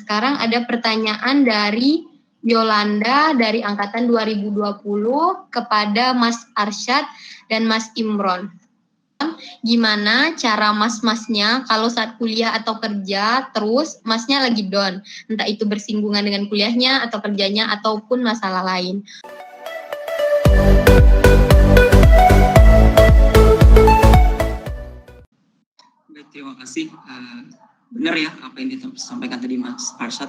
Sekarang ada pertanyaan dari Yolanda dari angkatan 2020 kepada Mas Arsyad dan Mas Imron. Gimana cara mas-masnya kalau saat kuliah atau kerja terus masnya lagi down, entah itu bersinggungan dengan kuliahnya atau kerjanya ataupun masalah lain. Baik, terima kasih. Benar ya apa yang disampaikan tadi Mas Arsyad,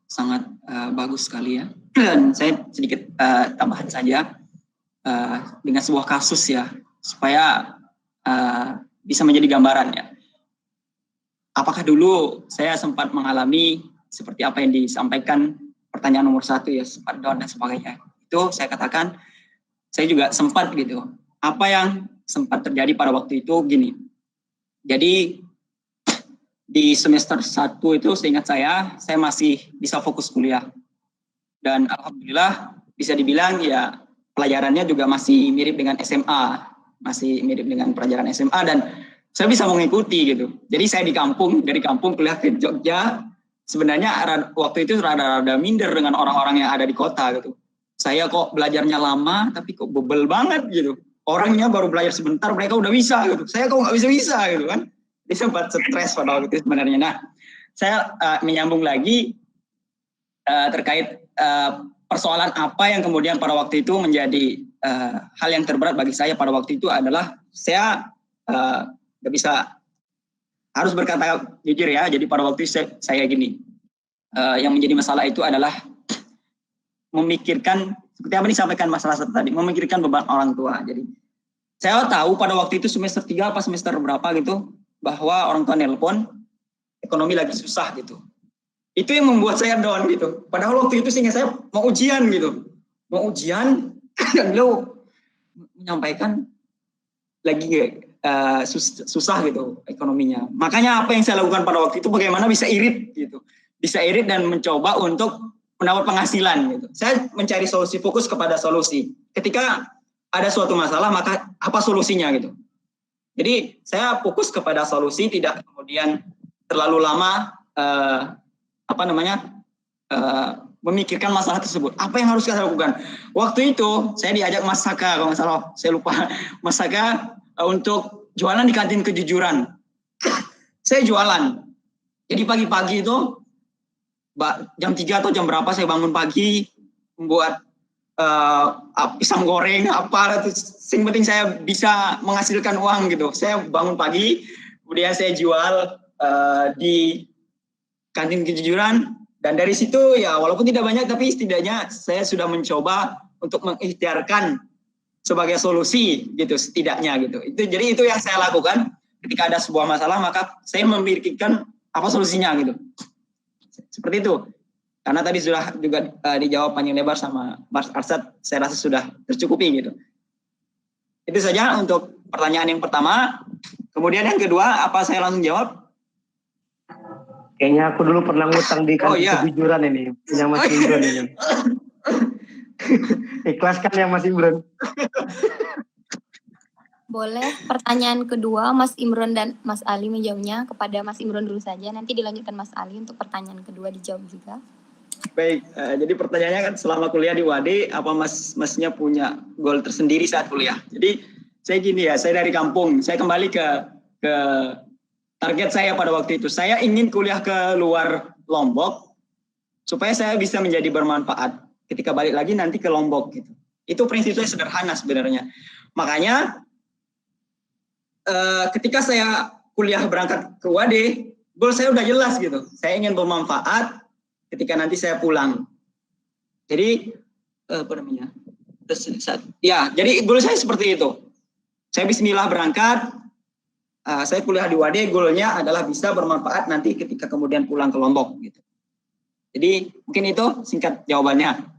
sangat bagus sekali ya. Dan saya sedikit tambahan saja dengan sebuah kasus ya, supaya bisa menjadi gambaran ya. Apakah dulu saya sempat mengalami seperti apa yang disampaikan pertanyaan nomor 1 ya, sempat down dan sebagainya. Itu saya katakan, saya juga sempat gitu. Apa yang sempat terjadi pada waktu itu gini. Jadi di semester 1 itu seingat saya masih bisa fokus kuliah. Dan alhamdulillah bisa dibilang ya pelajarannya juga masih mirip dengan SMA, masih mirip dengan pelajaran SMA dan saya bisa mengikuti gitu. Jadi saya dari kampung kuliah ke Jogja, sebenarnya waktu itu rada-rada minder dengan orang-orang yang ada di kota gitu. Saya kok belajarnya lama tapi kok bebel banget gitu. Orangnya baru belajar sebentar mereka udah bisa gitu. Saya kok nggak bisa gitu kan. Jadi sempat stres pada waktu itu sebenarnya. Nah, saya menyambung lagi terkait persoalan apa yang kemudian pada waktu itu menjadi hal yang terberat bagi saya pada waktu itu adalah saya nggak bisa, harus berkata jujur ya. Jadi pada waktu itu saya gini, yang menjadi masalah itu adalah memikirkan seperti apa disampaikan Mas Arsyad tadi, memikirkan beban orang tua. Jadi saya tahu pada waktu itu semester 3 apa semester berapa gitu, bahwa orang tua nelpon ekonomi lagi susah gitu. Itu yang membuat saya down gitu. Padahal waktu itu sehingga saya mau ujian gitu. Mau ujian, dan beliau menyampaikan lagi susah gitu ekonominya. Makanya apa yang saya lakukan pada waktu itu bagaimana bisa irit gitu. Bisa irit dan mencoba untuk mendapat penghasilan gitu. Saya mencari solusi, fokus kepada solusi. Ketika ada suatu masalah maka apa solusinya gitu. Jadi saya fokus kepada solusi, tidak kemudian terlalu lama memikirkan masalah tersebut. Apa yang harus saya lakukan? Waktu itu saya diajak Mas Saka, kalau nggak salah, saya lupa, Mas Saka untuk jualan di kantin kejujuran. Saya jualan. Jadi pagi-pagi itu jam 3 atau jam berapa saya bangun pagi, membuat pisang goreng apa, yang penting saya bisa menghasilkan uang gitu. Saya bangun pagi, kemudian saya jual di kantin kejujuran, dan dari situ ya walaupun tidak banyak tapi setidaknya saya sudah mencoba untuk mengikhtiarkan sebagai solusi gitu, setidaknya gitu. Jadi itu yang saya lakukan ketika ada sebuah masalah, maka saya memikirkan apa solusinya gitu. Seperti itu. Karena tadi sudah juga dijawab panjang lebar sama Mas Arsyad, saya rasa sudah tercukupi gitu. Itu saja untuk pertanyaan yang pertama. Kemudian yang kedua, apa saya langsung jawab? Kayaknya aku dulu pernah ngutang di kantin kejujuran ini, punya Mas Imron ini. Ikhlaskan ya Mas Imron. Boleh pertanyaan kedua Mas Imron dan Mas Ali menjawabnya. Kepada Mas Imron dulu saja, nanti dilanjutkan Mas Ali untuk pertanyaan kedua dijawab juga. Baik, jadi pertanyaannya kan selama kuliah di UAD, apa masnya punya goal tersendiri saat kuliah? Jadi saya gini ya, saya dari kampung, saya kembali ke target saya pada waktu itu. Saya ingin kuliah ke luar Lombok, supaya saya bisa menjadi bermanfaat ketika balik lagi nanti ke Lombok gitu. Itu prinsipnya sederhana sebenarnya. Makanya ketika saya kuliah berangkat ke UAD, goal saya udah jelas gitu. Saya ingin bermanfaat ketika nanti saya pulang. Jadi jadi goal saya seperti itu. Saya bismillah berangkat, saya kuliah di UAD, goalnya adalah bisa bermanfaat nanti ketika kemudian pulang ke Lombok gitu. Jadi mungkin itu singkat jawabannya.